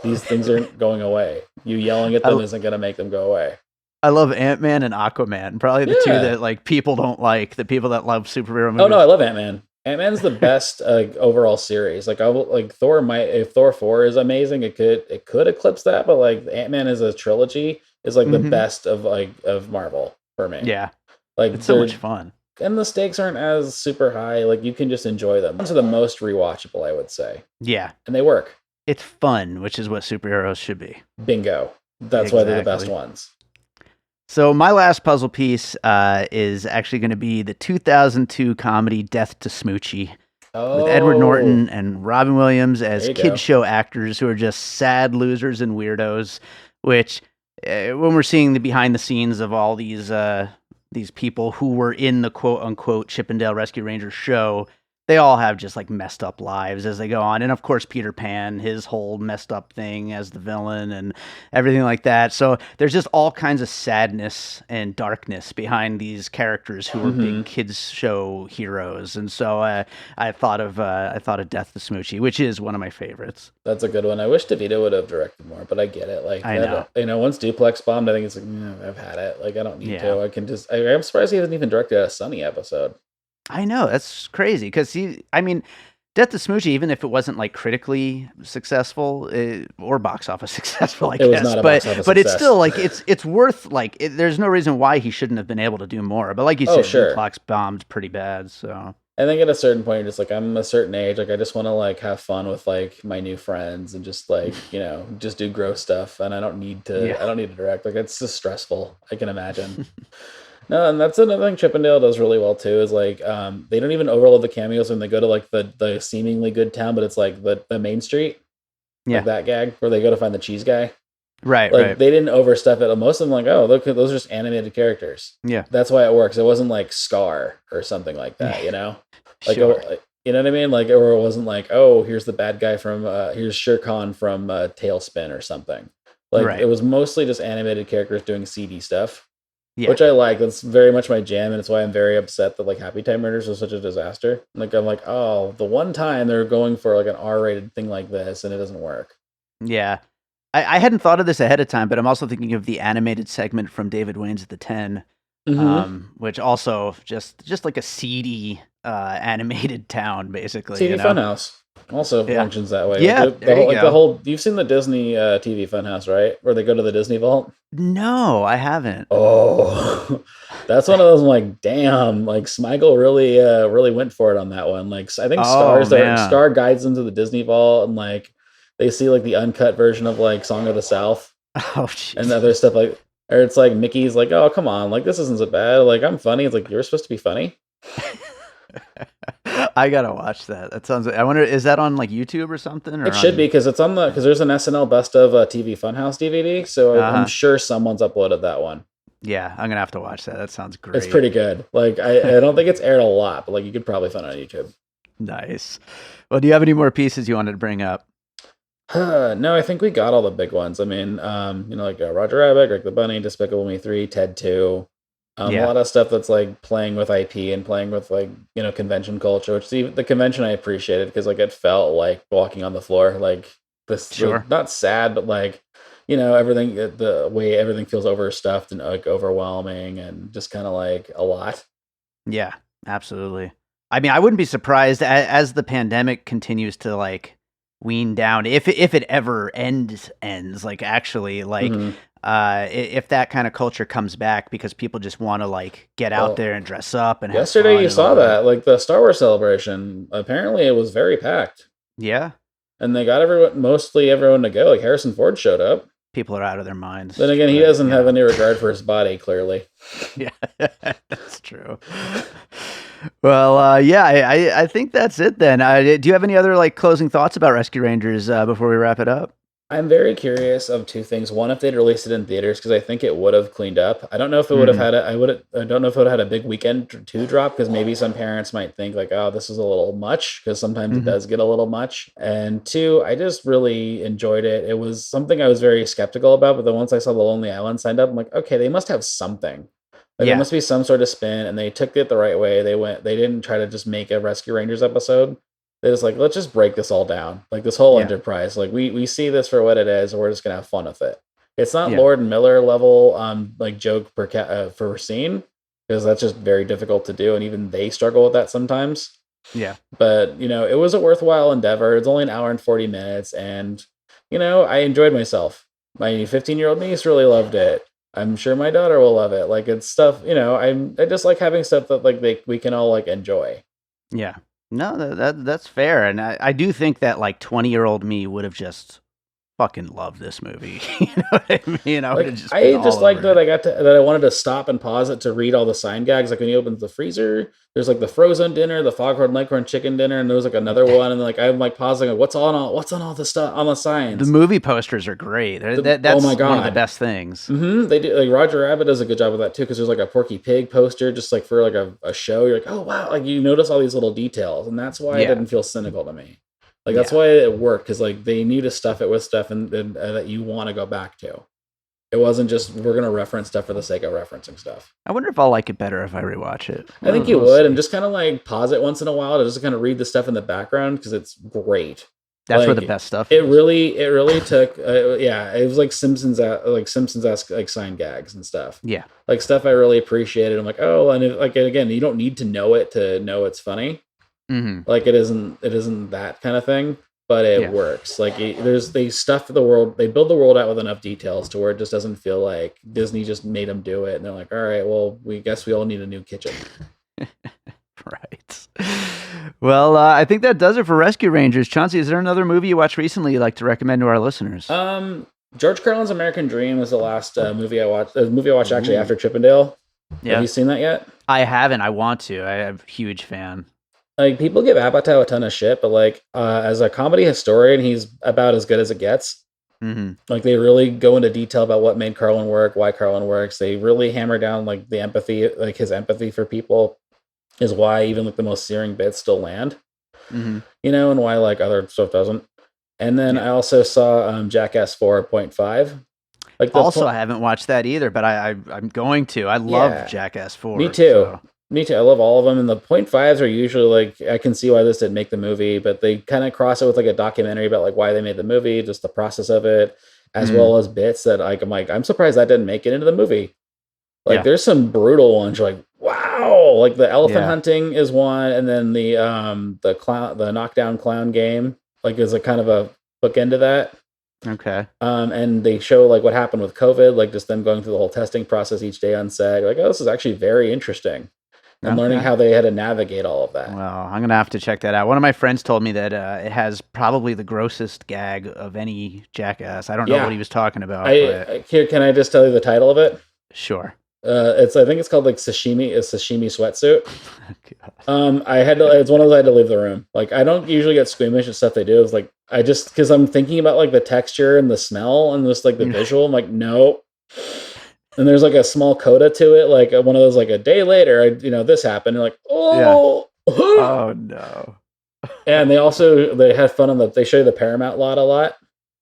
these things aren't going away. You yelling at them isn't gonna make them go away. I love Ant-Man and Aquaman. Probably the two Yeah. that like people don't like. The people that love superhero movies. Oh no, I love Ant-Man. Ant-Man's the best overall series. Like I will like Thor might if Thor 4 is amazing, it could eclipse that, but like Ant-Man as a trilogy is like the best of Marvel for me. Yeah. Like It's so much fun. And the stakes aren't as super high. Like you can just enjoy them. Those are the most rewatchable, I would say. Yeah. And they work. It's fun, which is what superheroes should be. Bingo. That's why they're the best ones. So my last puzzle piece is actually going to be the 2002 comedy Death to Smoochie with Edward Norton and Robin Williams as kid show actors who are just sad losers and weirdos, which when we're seeing the behind the scenes of all these people who were in the quote unquote Chippendale Rescue Rangers show, they all have just like messed up lives as they go on. And of course, Peter Pan, his whole messed up thing as the villain and everything like that. So there's just all kinds of sadness and darkness behind these characters who were big kids show heroes. And so I thought of Death to Smoochie, which is one of my favorites. That's a good one. I wish DeVito would have directed more, but I get it. Like I know. Once Duplex bombed, I think it's like I've had it. Like I don't need to. I can just. I'm surprised he hasn't even directed a Sunny episode. I know, that's crazy because Death to Smoochie, even if it wasn't like critically successful or box office successful, I guess, was not a box office but it's success. still like it's worth like there's no reason why he shouldn't have been able to do more. But like you said, Duplex bombed pretty bad. So I think at a certain point, you're just like I'm a certain age, like I just want to like have fun with like my new friends and just like just do gross stuff, and I don't need to direct. Like it's just stressful. I can imagine. No, and that's another thing Chippendale does really well too. Is like they don't even overload the cameos when they go to like the seemingly good town, but it's like the main street, like that gag where they go to find the cheese guy. Right, like right. They didn't overstep it. Most of them like, oh, look, those are just animated characters. Yeah, that's why it works. It wasn't like Scar or something like that, like sure. you know what I mean? Like, or it wasn't like, oh, here's the bad guy from here's Shere Khan from Tailspin or something. Like it was mostly just animated characters doing CD stuff. Which I like. That's very much my jam, and it's why I'm very upset that like Happy Time Murders was such a disaster. Like I'm like, oh, the one time they're going for like an R-rated thing like this, and it doesn't work. Yeah, I hadn't thought of this ahead of time, but I'm also thinking of the animated segment from David Wayne's The 10, which also just like a seedy animated town, basically. CD Funhouse also functions that way. Yeah, like the whole. You've seen the Disney TV Funhouse, right? Where they go to the Disney Vault. No, I haven't. Oh, that's one of those. I'm like, damn, like Smigel really went for it on that one. Like, I think Star guides them to the Disney Vault, and like they see like the uncut version of like Song of the South, and other stuff like, or it's like Mickey's like, oh come on, like this isn't so bad. Like I'm funny. It's like you're supposed to be funny. I gotta watch that. That sounds. I wonder, is that on like YouTube or something? Or it should be because it's on because there's an SNL Best of TV Funhouse DVD. So I'm sure someone's uploaded that one. Yeah, I'm gonna have to watch that. That sounds great. It's pretty good. Like I don't think it's aired a lot, but like you could probably find it on YouTube. Nice. Well, do you have any more pieces you wanted to bring up? No, I think we got all the big ones. I mean, like Roger Rabbit, Greg the Bunny, Despicable Me 3, Ted 2. A lot of stuff that's like playing with IP and playing with like convention culture, which the convention I appreciated because like it felt like walking on the floor, like this not sad, but like everything, the way everything feels overstuffed and like overwhelming and just kind of like a lot. Yeah, absolutely. I mean, I wouldn't be surprised as the pandemic continues to like wean down, if it ever ends like actually like if that kind of culture comes back because people just want to like get out there and dress up and yesterday have fun you saw that, like the Star Wars celebration, apparently it was very packed. Yeah. And they got mostly everyone to go. Like Harrison Ford showed up. People are out of their minds. Then again, he doesn't have any regard for his body, clearly. Yeah, that's true. Well, I think that's it then. Do you have any other like closing thoughts about Rescue Rangers before we wrap it up? I'm very curious of two things. One, if they'd released it in theaters, because I think it would have cleaned up. I don't know if it would have had I don't know if it would have had a big weekend 2 drop, because maybe some parents might think like, oh, this is a little much, because sometimes it does get a little much. And 2, I just really enjoyed it. It was something I was very skeptical about, but then once I saw The Lonely Island signed up, I'm like, okay, they must have something. Like, there must be some sort of spin, and they took it the right way. They didn't try to just make a Rescue Rangers episode. They're just like, let's just break this all down. Like this whole enterprise, like we see this for what it is, and we're just gonna have fun with it. It's not Lord and Miller level like joke per scene, because that's just very difficult to do, and even they struggle with that sometimes. Yeah. But it was a worthwhile endeavor. It's only an hour and 40 minutes, and I enjoyed myself. My 15-year-old niece really loved it. I'm sure my daughter will love it. Like it's stuff, I just like having stuff that like we can all like enjoy. Yeah. No, that's fair, and I do think that like 20-year-old me would have just fucking loved this movie. You know what I mean? I just like that I wanted to stop and pause it to read all the sign gags. Like when you open the freezer, there's like the frozen dinner, the foghorn leghorn chicken dinner, and there was like another one, and like I'm like pausing, like what's on all the stuff on the signs. The movie posters are great. That's oh my God. One of the best things. They do. Like Roger Rabbit does a good job with that too, because there's like a Porky Pig poster just like for like a show. You're like, oh wow, like you notice all these little details, and that's why it didn't feel cynical to me. Like that's why it worked, because like they knew to stuff it with stuff and that you want to go back to. It wasn't just we're gonna reference stuff for the sake of referencing stuff. I wonder if I'll like it better if I rewatch it. I think you would, and just kind of like pause it once in a while to just kind of read the stuff in the background, because it's great. That's where the best stuff is. It really took. It was like Simpsons-esque like sign gags and stuff. Yeah, like stuff I really appreciated. I'm like, oh, and again, you don't need to know it to know it's funny. Like it isn't that kind of thing, but it works. Like they build the world out with enough details to where it just doesn't feel like Disney just made them do it, and they're like, all right, well, we guess we all need a new kitchen. Right. Well, I think that does it for Rescue Rangers. Chauncey, is there another movie you watched recently you'd like to recommend to our listeners? George Carlin's American Dream was the last movie I watched. The movie I watched actually after Chippendale. Yeah. Have you seen that yet? I haven't. I want to. I'm a huge fan. Like people give Apatow a ton of shit, but like as a comedy historian, he's about as good as it gets. Like they really go into detail about what made Carlin work, why Carlin works. They really hammer down like the empathy, like his empathy for people is why even like the most searing bits still land. And why like other stuff doesn't. And then I also saw Jackass 4.5. Like I haven't watched that either, but I'm going to. I love Jackass 4. Me too. Me too. I love all of them. And the 0.5s are usually like, I can see why this didn't make the movie, but they kind of cross it with like a documentary about like why they made the movie, just the process of it, as well as bits that like, I'm surprised that didn't make it into the movie. Like there's some brutal ones. You're like, wow. Like the elephant hunting is one. And then the knockdown clown game, like is a kind of a bookend to that. Okay. And they show like what happened with COVID, like just them going through the whole testing process each day on set. Like, oh, this is actually very interesting. And learning how they had to navigate all of that. Well, I'm going to have to check that out. One of my friends told me that it has probably the grossest gag of any Jackass. I don't know what he was talking about. Here, can I just tell you the title of it? Sure. I think it's called like a sashimi sweatsuit. It's one of those I had to leave the room. Like I don't usually get squeamish at stuff they do. It's like because I'm thinking about like the texture and the smell and just like the visual. I'm like, no. And there's like a small coda to it, like one of those like a day later, this happened. And like, oh, oh no. And they had fun they show you the Paramount lot a lot.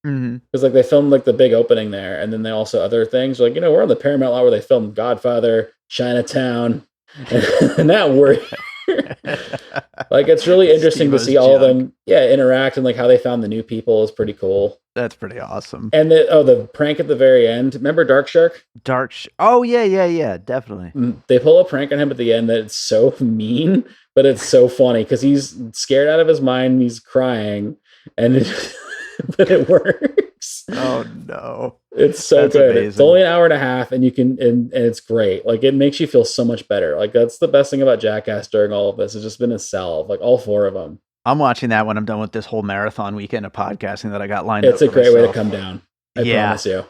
Because like they filmed like the big opening there, and then they also other things like we're on the Paramount lot where they filmed Godfather, Chinatown, and that work. Like it's really interesting to see all of them interact, and like how they found the new people is pretty cool. That's pretty awesome. And the prank at the very end. Remember Dark Shark? Oh yeah, definitely. They pull a prank on him at the end that it's so mean, but it's so funny because he's scared out of his mind. He's crying, and but it works. Oh no. It's so That's good. It's amazing. only an hour and a half, and you can and it's great. Like it makes you feel so much better. Like that's the best thing about Jackass during all of this. It's just been a salve, like all 4 of them. I'm watching that when I'm done with this whole marathon weekend of podcasting that I got lined up. It's a great way to come down. I promise you.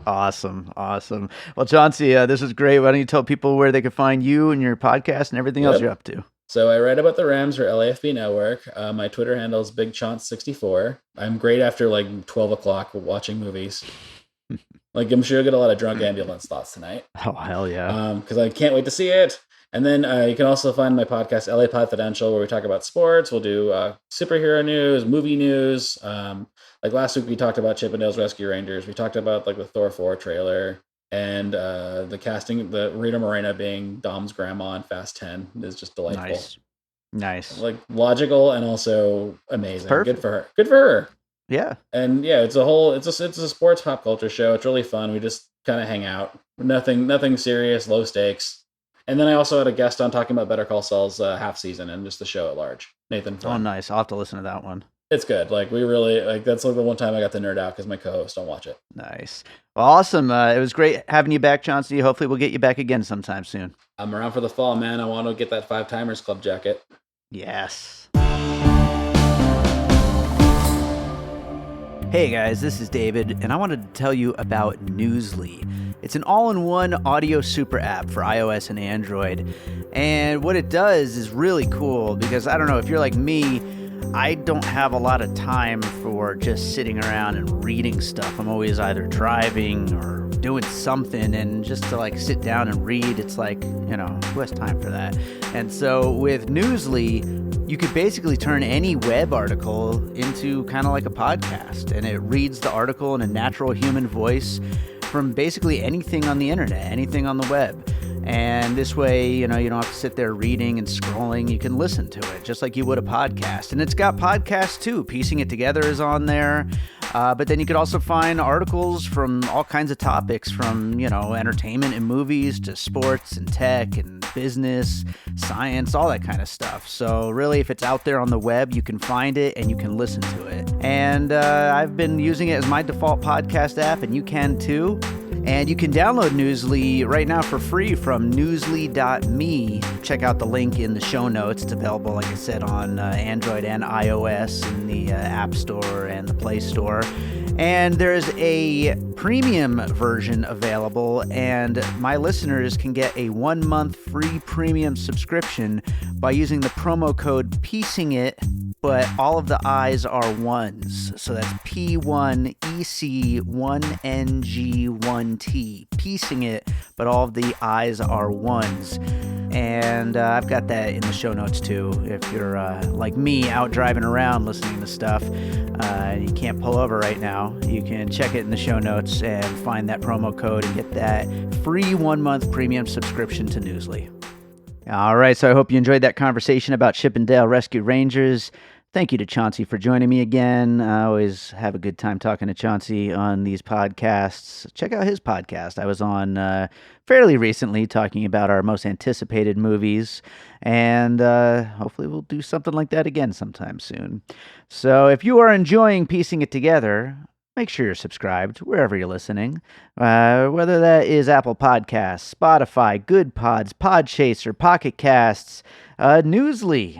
Awesome. Well, Chauncey, this is great. Why don't you tell people where they can find you and your podcast and everything else you're up to? So I write about the Rams for LAFB Network. My Twitter handle is BigChaunce64. I'm great after like 12 o'clock watching movies. Like I'm sure you'll get a lot of drunk ambulance thoughts tonight. Oh, hell yeah. Because I can't wait to see it. And then you can also find my podcast, LA Podfidential, where we talk about sports. We'll do superhero news, movie news. Like last week, we talked about Chippendales Rescue Rangers. We talked about like the Thor 4 trailer and the casting, the Rita Moreno being Dom's grandma in Fast 10 is just delightful. Nice. Like logical and also amazing. Perfect. Good for her. Yeah. And yeah, it's a sports pop culture show. It's really fun. We just kind of hang out. Nothing serious, low stakes. And then I also had a guest on talking about Better Call Saul's half season and just the show at large. Nathan Flynn. Oh, nice. I'll have to listen to that one. It's good. Like we really that's like the one time I got to nerd out because my co-hosts don't watch it. Nice. Well, awesome. It was great having you back, Chauncey. Hopefully we'll get you back again sometime soon. I'm around for the fall, man. I want to get that 5 Timers Club jacket. Yes. Hey guys, this is David, and I wanted to tell you about Newsly. It's an all-in-one audio super app for iOS and Android. And what it does is really cool because, I don't know, if you're like me, I don't have a lot of time for just sitting around and reading stuff. I'm always either driving or doing something, and just to like sit down and read, it's like, who has time for that? And so with Newsly, you could basically turn any web article into kind of like a podcast, and it reads the article in a natural human voice from basically anything on the internet, anything on the web. And this way, you don't have to sit there reading and scrolling. You can listen to it just like you would a podcast. And it's got podcasts too. Piecing It Together is on there. But then you could also find articles from all kinds of topics, from, entertainment and movies to sports and tech and business, science, all that kind of stuff. So really, if it's out there on the web, you can find it and you can listen to it. And I've been using it as my default podcast app, and you can too. And you can download Newsly right now for free from newsly.me. Check out the link in the show notes. It's available, like I said, on Android and iOS in the App Store and the Play Store. And there's a premium version available, and my listeners can get a 1-month free premium subscription by using the promo code PIECINGIT, but all of the I's are ones. So that's P1EC1NG1T. Piecing It, but all of the I's are ones. And I've got that in the show notes too. If you're like me, out driving around listening to stuff, you can't pull over right now, you can check it in the show notes and find that promo code and get that free 1-month premium subscription to Newsly. All right, so I hope you enjoyed that conversation about Chippendale Rescue Rangers. Thank you to Chauncey for joining me again. I always have a good time talking to Chauncey on these podcasts. Check out his podcast. I was on fairly recently talking about our most anticipated movies, and hopefully we'll do something like that again sometime soon. So if you are enjoying Piecing It Together, make sure you're subscribed wherever you're listening, whether that is Apple Podcasts, Spotify, Good Pods, Podchaser, Pocket Casts, Newsly,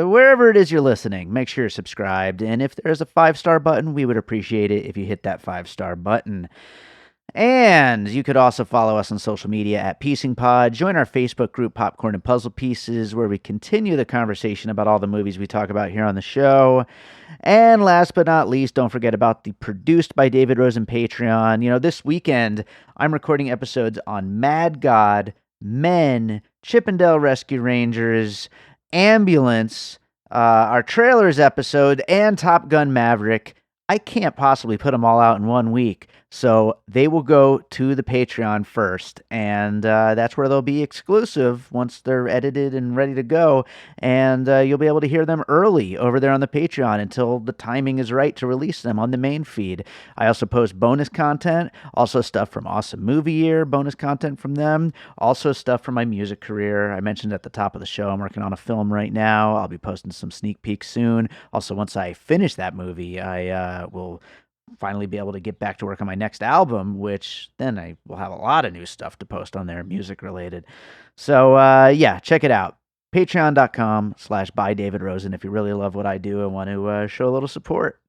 wherever it is you're listening. Make sure you're subscribed, and if there's a 5-star button, we would appreciate it if you hit that 5-star button. And you could also follow us on social media at Piecing Pod. Join our Facebook group, Popcorn and Puzzle Pieces, where we continue the conversation about all the movies we talk about here on the show. And last but not least, don't forget about the Produced by David Rosen Patreon. This weekend, I'm recording episodes on Mad God, Men, Chippendale Rescue Rangers, Ambulance, our Trailers episode, and Top Gun Maverick. I can't possibly put them all out in 1 week. So they will go to the Patreon first, and that's where they'll be exclusive once they're edited and ready to go, and you'll be able to hear them early over there on the Patreon until the timing is right to release them on the main feed. I also post bonus content, also stuff from Awesome Movie Year, bonus content from them, also stuff from my music career. I mentioned at the top of the show I'm working on a film right now. I'll be posting some sneak peeks soon. Also, once I finish that movie, I will finally be able to get back to work on my next album, which then I will have a lot of new stuff to post on there, music related. So yeah, check it out. Patreon.com/bydavidrosen if you really love what I do and want to show a little support.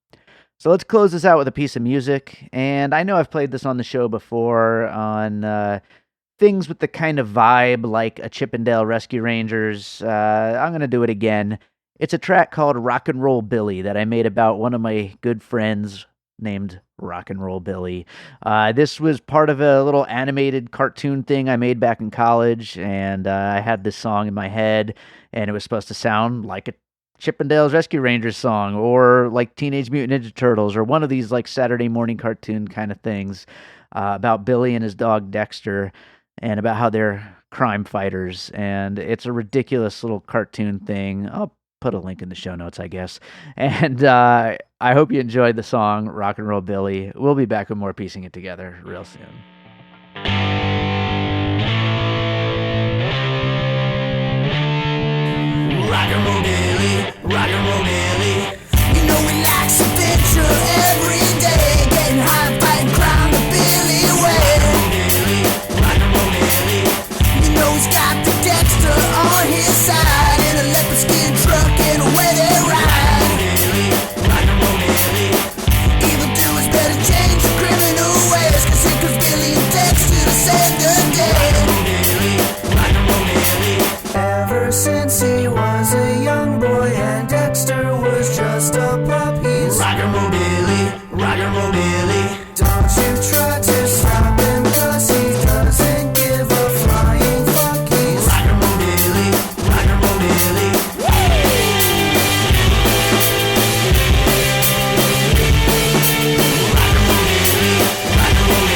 So let's close this out with a piece of music. And I know I've played this on the show before on things with the kind of vibe like a Chippendale Rescue Rangers. I'm going to do it again. It's a track called Rock and Roll Billy that I made about one of my good friends named Rock and Roll Billy. This was part of a little animated cartoon thing I made back in college, and I had this song in my head, and it was supposed to sound like a Chippendales Rescue Rangers song, or like Teenage Mutant Ninja Turtles, or one of these like Saturday morning cartoon kind of things about Billy and his dog Dexter, and about how they're crime fighters. And it's a ridiculous little cartoon thing. I'll put a link in the show notes, I guess. And I hope you enjoyed the song Rock and Roll Billy. We'll be back with more Piecing It Together real soon. Rock and roll daily, rock and roll daily. You know we like adventure every day, getting high, fighting crime the Billy way. Rock and roll daily. You know he's got the Dexter on his side, in a leopard skin truck and away they ride. Rock and roll daily. Evil doers better change the criminal ways, 'cause here comes Billy and Dexter to save the day. Rock and roll daily. Ever since he was a young boy and Dexter was just a pup, he's rock and roll Billy, rock and roll Billy. Don't you try to stop him, 'cause he doesn't give a flying fuck. He's rock and roll Billy, rock and roll Billy. Rock and roll Billy, rock and roll Billy.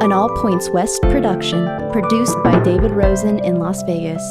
An All Points West production, produced by David Rosen in Las Vegas.